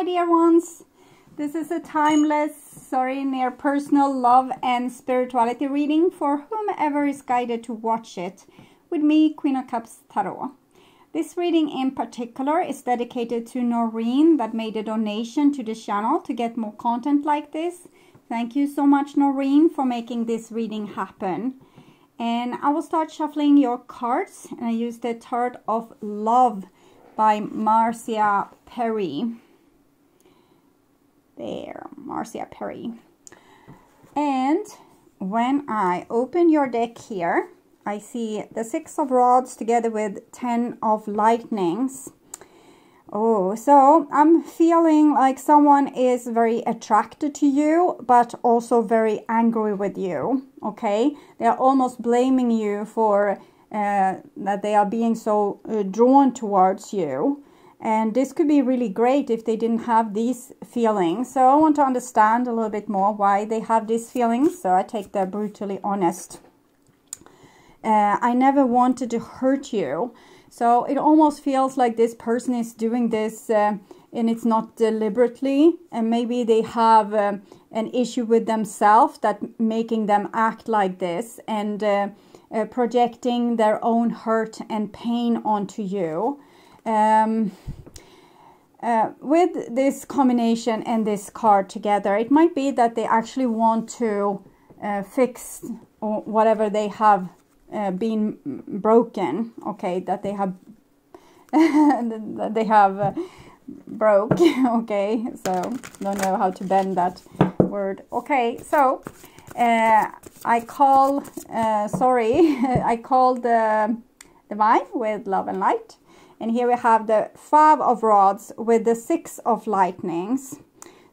my dear ones. This is a timeless, near personal love and spirituality reading for whomever is guided to watch it with me, Queen of Cups Tarot. This reading in particular is dedicated to Noreen that made a donation to the channel to get more content like this. Thank you so much, Noreen, for making this reading happen. And I will start shuffling your cards, and I use the Tarot of Love by Marcia Perry. There, Marcia Perry. And when I open your deck here, I see the 6 of Rods together with 10 of Lightnings. Oh, so I'm feeling like someone is very attracted to you, but also very angry with you, okay? They're almost blaming you for that they are being so drawn towards you. And this could be really great if they didn't have these feelings. So I want to understand a little bit more why they have these feelings. So I take the brutally honest. I never wanted to hurt you. So it almost feels like this person is doing this and it's not deliberately. And maybe they have an issue with themselves that making them act like this and projecting their own hurt and pain onto you. With this combination and this card together, it might be that they actually want to fix whatever they have been broken, okay, that they have broke, okay, so don't know how to bend that word. Okay, so I call I called the Divine with Love and Light, and here we have the 5 of Rods with the 6 of Lightnings.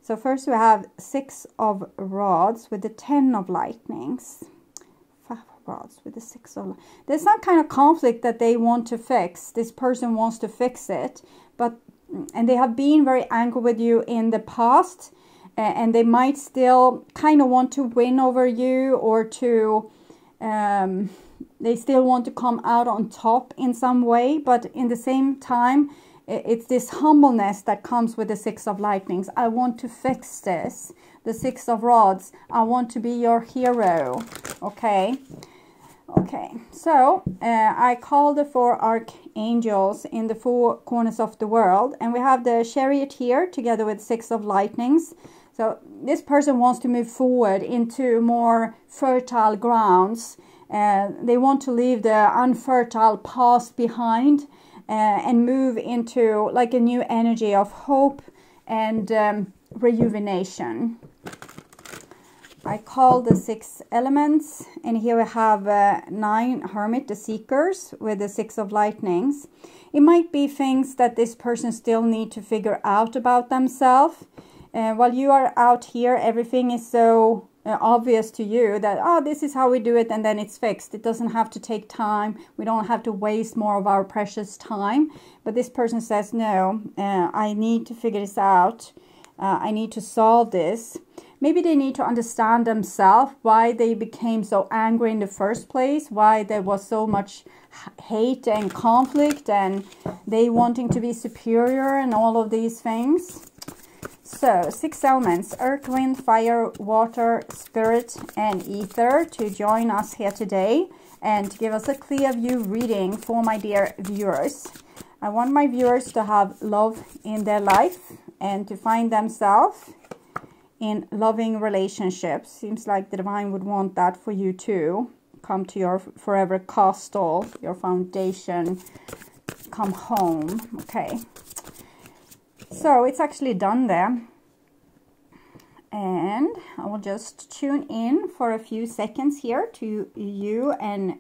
So first we have 6 of Rods with the 10 of Lightnings. Rods with the 6 of... There's some kind of conflict that they want to fix. This person wants to fix it, and they have been very angry with you in the past, and they might still kind of want to win over you, or to they still want to come out on top in some way, but in the same time it's this humbleness that comes with the 6 of Lightnings. I want to fix this. The 6 of Rods, I want to be your hero. Okay. Okay, so I call the 4 archangels in the 4 corners of the world, and we have the Chariot here together with 6 of Lightnings. So this person wants to move forward into more fertile grounds. They want to leave the unfertile past behind and move into like a new energy of hope and rejuvenation. I call the 6 elements, and here we have 9 Hermit, the Seekers, with the 6 of Lightnings. It might be things that this person still need to figure out about themselves. While you are out here, everything is so obvious to you that, oh, this is how we do it, and then it's fixed. It doesn't have to take time. We don't have to waste more of our precious time. But this person says, no, I need to figure this out. I need to solve this. Maybe they need to understand themselves, why they became so angry in the first place, why there was so much hate and conflict and they wanting to be superior and all of these things. So 6 elements, earth, wind, fire, water, spirit and ether to join us here today and to give us a clear view reading for my dear viewers. I want my viewers to have love in their life and to find themselves in loving relationships. Seems like the Divine would want that for you too. Come to your forever castle, your foundation. Come home. Okay. So it's actually done there. And I will just tune in for a few seconds here to you and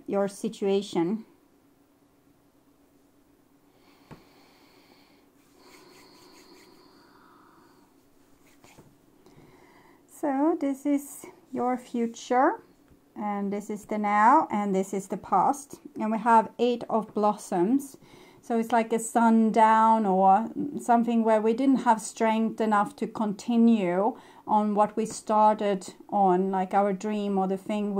your situation. So this is your future, and this is the now, and this is the past. And we have 8 of Blossoms. So it's like a sundown or something where we didn't have strength enough to continue on what we started on, like our dream or the thing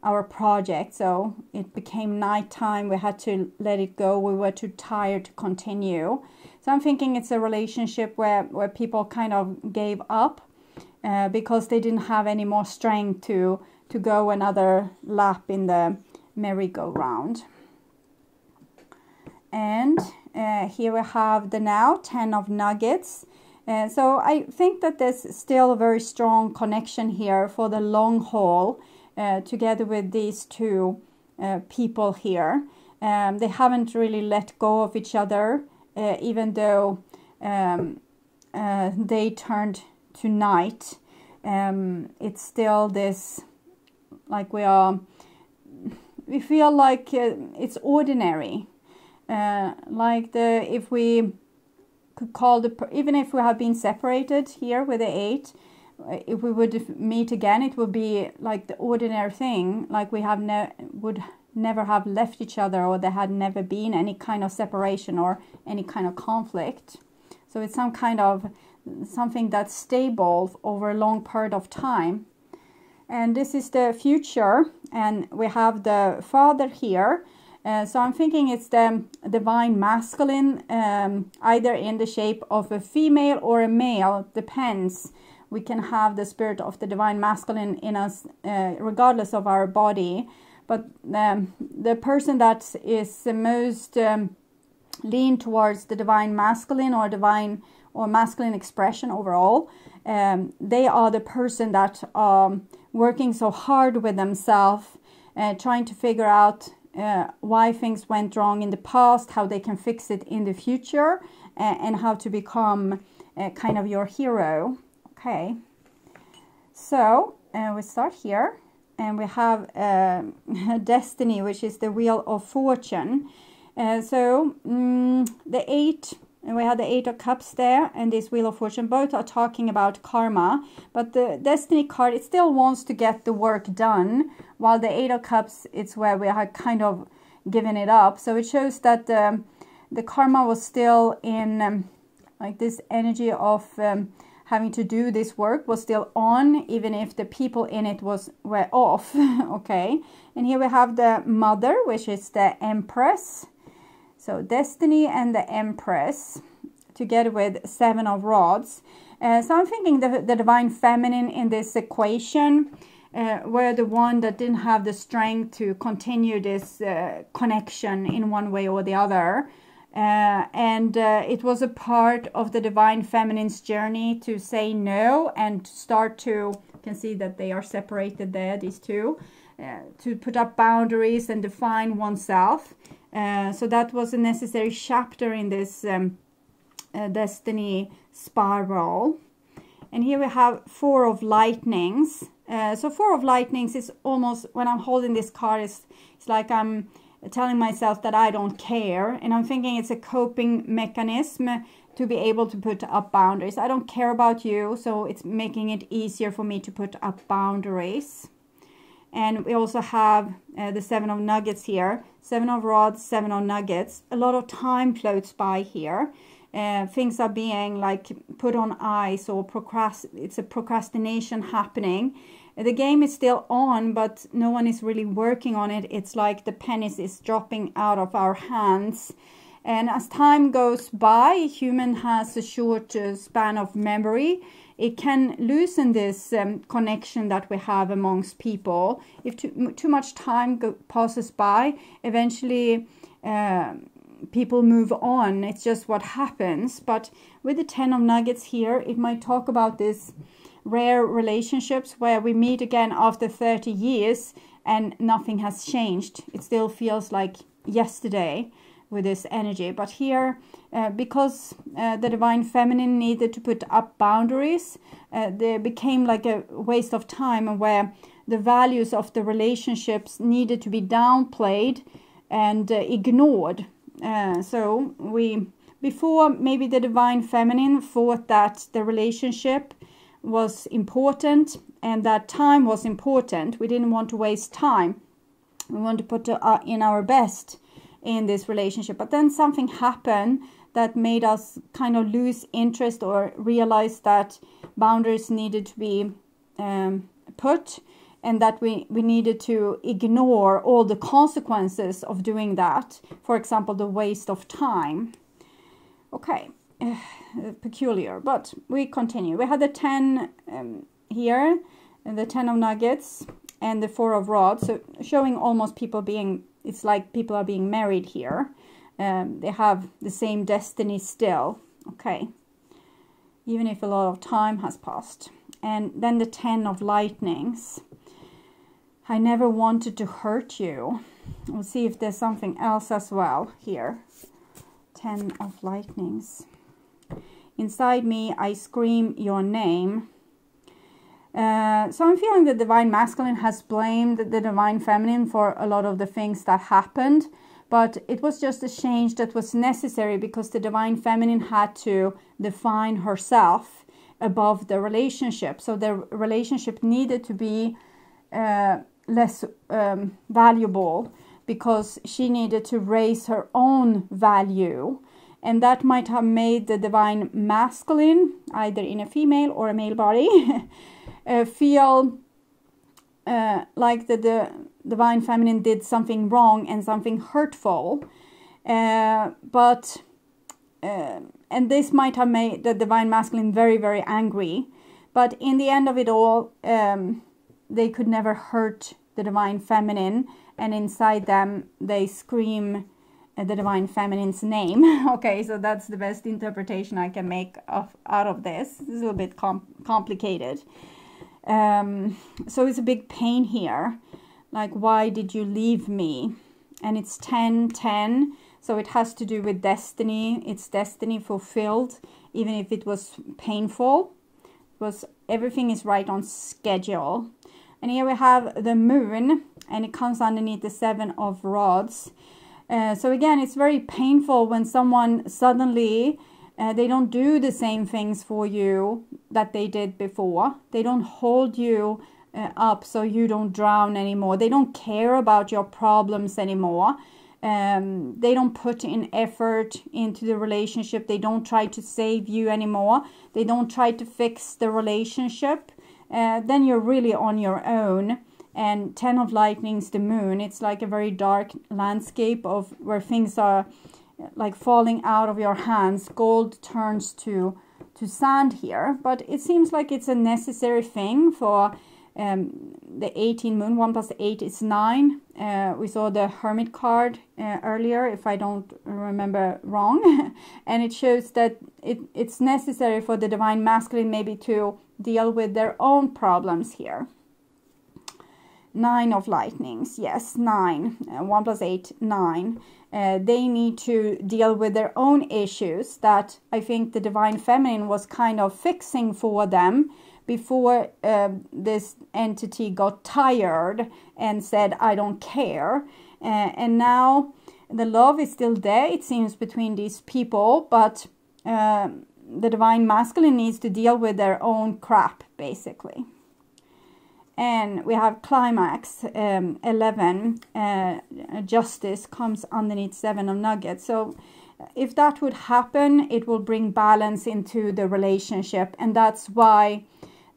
our project. So it became nighttime. We had to let it go. We were too tired to continue. So I'm thinking it's a relationship where people kind of gave up because they didn't have any more strength to go another lap in the merry-go-round. And here we have the now 10 of nuggets. So I think that there's still a very strong connection here for the long haul together with these two people here. They haven't really let go of each other, even though day turned to night. It's still this, like we feel like it's ordinary. Like if we could call even if we have been separated here with the 8, if we would meet again, it would be like the ordinary thing, like we have would never have left each other, or there had never been any kind of separation or any kind of conflict. So it's some kind of something that's stable over a long period of time. And this is the future, and we have the Father here. So I'm thinking it's the divine masculine, either in the shape of a female or a male, depends. We can have the spirit of the divine masculine in us regardless of our body. But the person that is the most lean towards the divine masculine or divine or masculine expression overall, they are the person that are working so hard with themselves, trying to figure out why things went wrong in the past, how they can fix it in the future, and how to become kind of your hero. Okay, so we start here, and we have destiny, which is the wheel of fortune. So the 8, and we have the 8 of cups there, and this wheel of fortune, both are talking about karma, but the destiny card, it still wants to get the work done, while the 8 of cups, it's where we have kind of given it up. So it shows that the karma was still in like this energy of having to do this work was still on, even if the people in it were off. Okay, and here we have the Mother, which is the Empress. So destiny and the Empress together with 7 of rods. So I'm thinking the divine feminine in this equation were the one that didn't have the strength to continue this connection in one way or the other. And it was a part of the divine feminine's journey to say no and start to, you can see that they are separated there, these two, to put up boundaries and define oneself. So that was a necessary chapter in this destiny spiral. And here we have 4 of lightnings. So 4 of lightnings is almost, when I'm holding this card, it's like I'm telling myself that I don't care. And I'm thinking it's a coping mechanism to be able to put up boundaries. I don't care about you, so it's making it easier for me to put up boundaries. And we also have the 7 of nuggets here. 7 of rods, 7 of nuggets. A lot of time floats by here. Things are being like put on ice, or it's a procrastination happening. The game is still on, but no one is really working on it. It's like the pennies is dropping out of our hands. And as time goes by, human has a short span of memory. It can loosen this connection that we have amongst people. If too much time passes by, eventually people move on. It's just what happens. But with the 10 of nuggets here, it might talk about this rare relationships where we meet again after 30 years and nothing has changed. It still feels like yesterday with this energy. But here, because the divine feminine needed to put up boundaries, there became like a waste of time where the values of the relationships needed to be downplayed and ignored. So before, maybe the divine feminine thought that the relationship was important and that time was important. We didn't want to waste time. We want to put in our best in this relationship. But then something happened that made us kind of lose interest or realize that boundaries needed to be put, and that we needed to ignore all the consequences of doing that. For example, the waste of time. Okay, peculiar, but we continue. We had the 10 here, and the 10 of nuggets, and the 4 of rods, so showing almost people being, it's like people are being married here. They have the same destiny still, okay, even if a lot of time has passed. And then the 10 of lightnings. I never wanted to hurt you. We'll see if there's something else as well here. 10 of lightnings. Inside me, I scream your name. So I'm feeling the divine masculine has blamed the divine feminine for a lot of the things that happened. But it was just a change that was necessary because the divine feminine had to define herself above the relationship. So the relationship needed to be less valuable because she needed to raise her own value. And that might have made the divine masculine, either in a female or a male body, feel like the divine feminine did something wrong and something hurtful. And this might have made the divine masculine very, very angry. But in the end of it all, they could never hurt the divine feminine. And inside them, they scream the divine feminine's name. Okay, so that's the best interpretation I can make out of this. This is a little bit complicated. So it's a big pain here. Like, why did you leave me? And it's 10-10. So it has to do with destiny. It's destiny fulfilled, even if it was painful. Everything is right on schedule. And here we have the moon, and it comes underneath the 7 of rods. So again, it's very painful when someone suddenly, they don't do the same things for you that they did before. They don't hold you up so you don't drown anymore. They don't care about your problems anymore. They don't put in effort into the relationship. They don't try to save you anymore. They don't try to fix the relationship. Then you're really on your own. And 10 of lightnings, the moon, it's like a very dark landscape of where things are like falling out of your hands. Gold turns to sand here, but it seems like it's a necessary thing for the 18 moon. 1 plus 8 is 9. We saw the Hermit card earlier, if I don't remember wrong. And it shows that it's necessary for the divine masculine maybe to deal with their own problems here. 9 of lightnings, yes, 9. 1 plus 8, 9. They need to deal with their own issues that I think the divine feminine was kind of fixing for them before this entity got tired and said, I don't care. And now the love is still there, it seems, between these people, but the divine masculine needs to deal with their own crap, basically. And we have climax, 11, justice comes underneath 7 of nuggets. So if that would happen, it will bring balance into the relationship. And that's why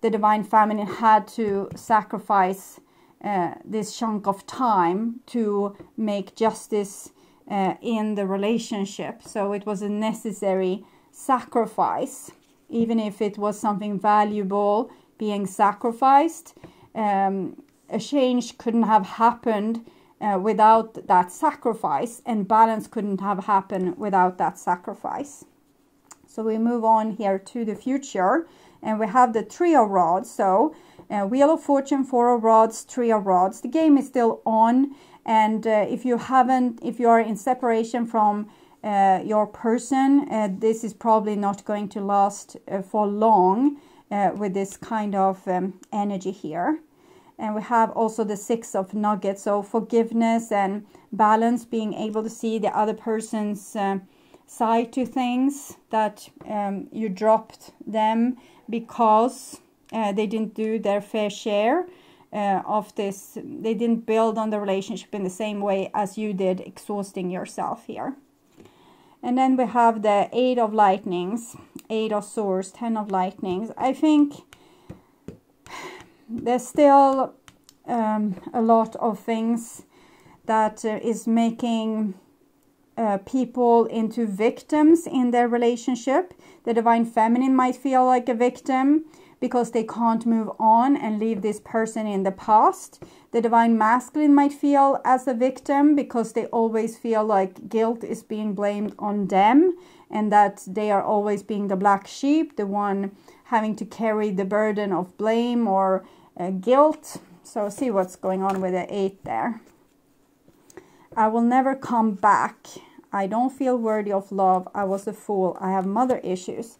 the divine feminine had to sacrifice this chunk of time to make justice in the relationship. So it was a necessary sacrifice, even if it was something valuable being sacrificed. A change couldn't have happened without that sacrifice, and balance couldn't have happened without that sacrifice. So we move on here to the future, and we have the 3 of rods. So Wheel of Fortune, 4 of rods, 3 of rods. The game is still on, and if you are in separation from your person, this is probably not going to last for long. With this kind of energy here. And we have also the 6 of nuggets, so forgiveness and balance, being able to see the other person's side to things, that you dropped them because they didn't do their fair share of this. They didn't build on the relationship in the same way as you did, exhausting yourself here. And then we have the 8 of lightnings, 8 of swords, 10 of lightnings. I think there's still a lot of things that is making people into victims in their relationship. The Divine Feminine might feel like a victim because they can't move on and leave this person in the past. The Divine Masculine might feel as a victim because they always feel like guilt is being blamed on them, and that they are always being the black sheep, the one having to carry the burden of blame or guilt. So see what's going on with the 8 there. I will never come back. I don't feel worthy of love. I was a fool. I have mother issues.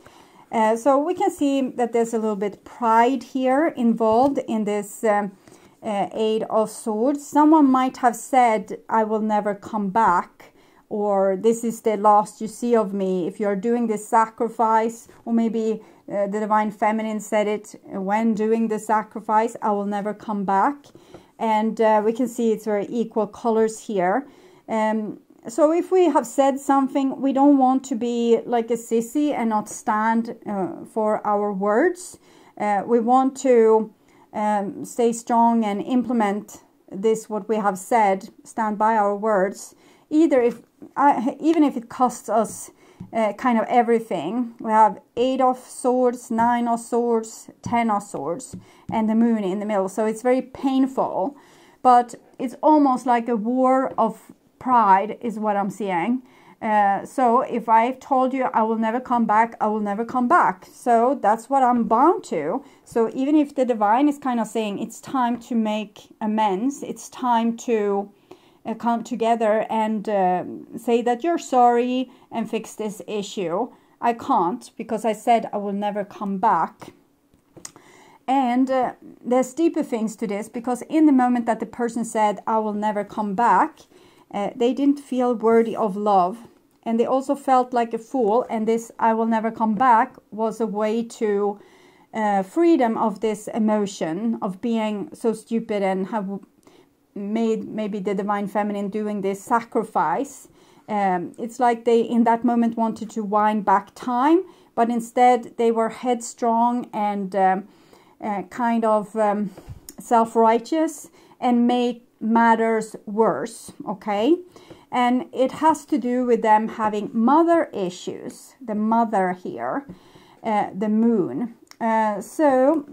So we can see that there's a little bit pride here involved in this 8 of Swords. Someone might have said, I will never come back, or this is the last you see of me. If you're doing this sacrifice, or maybe the Divine Feminine said it when doing the sacrifice, I will never come back. And we can see it's very equal colors here. So if we have said something, we don't want to be like a sissy and not stand for our words. We want to stay strong and implement this, what we have said, stand by our words, even if it costs us kind of everything. We have 8 of Swords, 9 of Swords, 10 of Swords, and the Moon in the middle. So it's very painful, but it's almost like a war of pride is what I'm seeing. So if I've told you I will never come back, I will never come back. So that's what I'm bound to. So even if the Divine is kind of saying it's time to make amends, it's time to come together and say that you're sorry and fix this issue, I can't, because I said I will never come back. And there's deeper things to this, because in the moment that the person said I will never come back, they didn't feel worthy of love, and they also felt like a fool, and this I will never come back was a way to freedom of this emotion of being so stupid and have made maybe the Divine Feminine doing this sacrifice. It's like they in that moment wanted to wind back time, but instead they were headstrong and kind of self-righteous and made matters worse. Okay, and it has to do with them having mother issues, the mother here, the Moon. So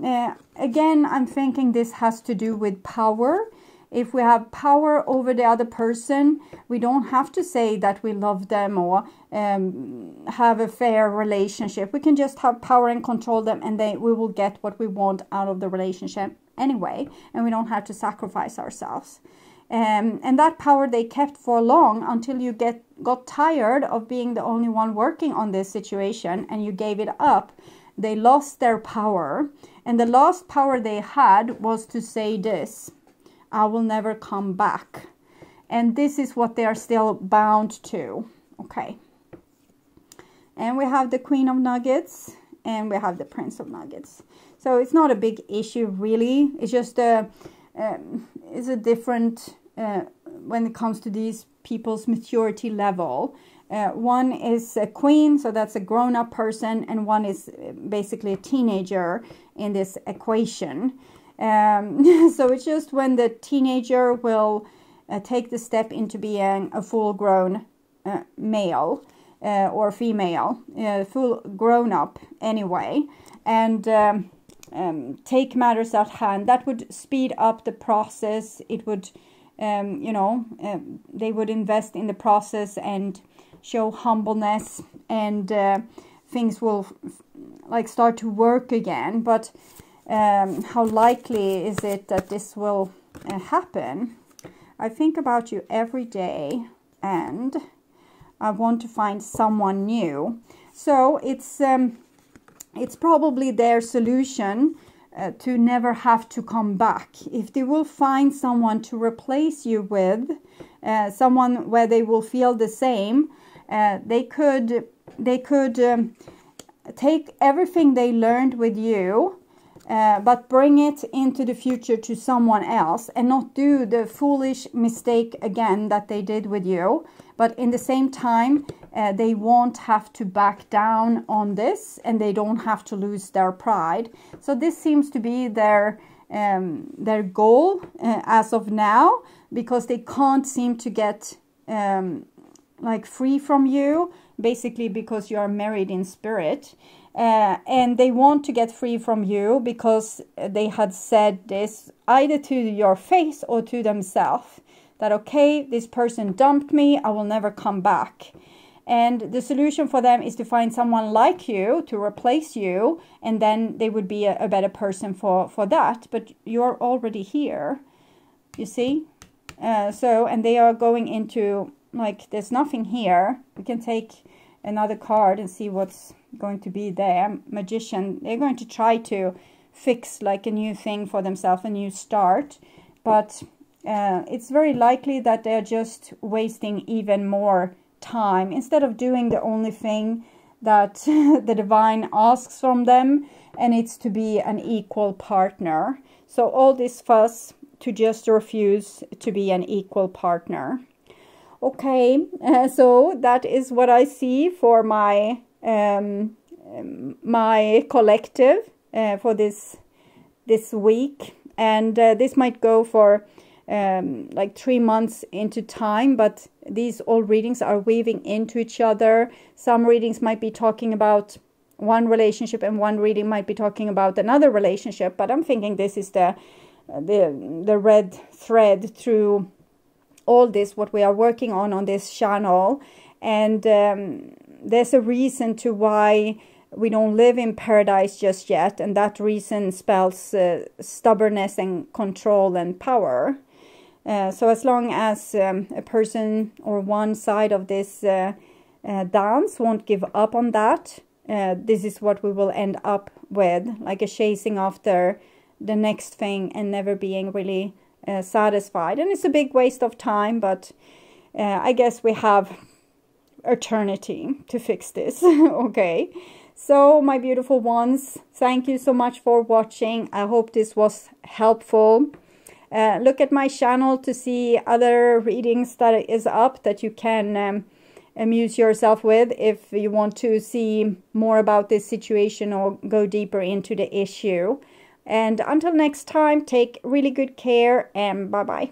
again, I'm thinking this has to do with power. If we have power over the other person, we don't have to say that we love them or have a fair relationship. We can just have power and control them, and we will get what we want out of the relationship anyway, and we don't have to sacrifice ourselves. And that power they kept for long until you got tired of being the only one working on this situation, and you gave it up. They lost their power, and the last power they had was to say this: I will never come back. And this is what they are still bound to. Okay. And we have the Queen of Nuggets, and we have the Prince of Nuggets. So it's not a big issue really. It's just it's a different when it comes to these people's maturity level. One is a queen, so that's a grown-up person, and one is basically a teenager in this equation. So it's just when the teenager will take the step into being a full-grown male or female, full grown-up anyway, and take matters at hand. That would speed up the process. It would, you know, they would invest in the process and show humbleness, and things will like start to work again. But how likely is it that this will happen? I think about you every day, and I want to find someone new. So it's probably their solution to never have to come back. If they will find someone to replace you with, someone where they will feel the same, they could take everything they learned with you, but bring it into the future to someone else, and not do the foolish mistake again that they did with you. But in the same time, they won't have to back down on this, and they don't have to lose their pride. So this seems to be their goal as of now, because they can't seem to get like free from you, basically because you are married in spirit. And they want to get free from you because they had said this either to your face or to themselves, that okay, this person dumped me, I will never come back. And the solution for them is to find someone like you to replace you, and then they would be a better person for that. But you're already here, you see. And they are going into, like, there's nothing here. We can take another card and see what's going to be there. Magician, they're going to try to fix like a new thing for themselves, a new start, but it's very likely that they're just wasting even more time instead of doing the only thing that the divine asks from them, and it's to be an equal partner. So all this fuss to just refuse to be an equal partner. Okay, so that is what I see for my my collective for this week, and this might go for like 3 months into time, but these all readings are weaving into each other. Some readings might be talking about one relationship, and one reading might be talking about another relationship, but I'm thinking this is the red thread through all this, what we are working on this channel. And there's a reason to why we don't live in paradise just yet, and that reason spells stubbornness and control and power. So as long as a person or one side of this dance won't give up on that, this is what we will end up with, like a chasing after the next thing and never being really satisfied. And it's a big waste of time, but I guess we have eternity to fix this. Okay, so my beautiful ones, thank you so much for watching. I hope this was helpful. Look at my channel to see other readings that is up that you can amuse yourself with if you want to see more about this situation or go deeper into the issue. And until next time, take really good care, and bye-bye.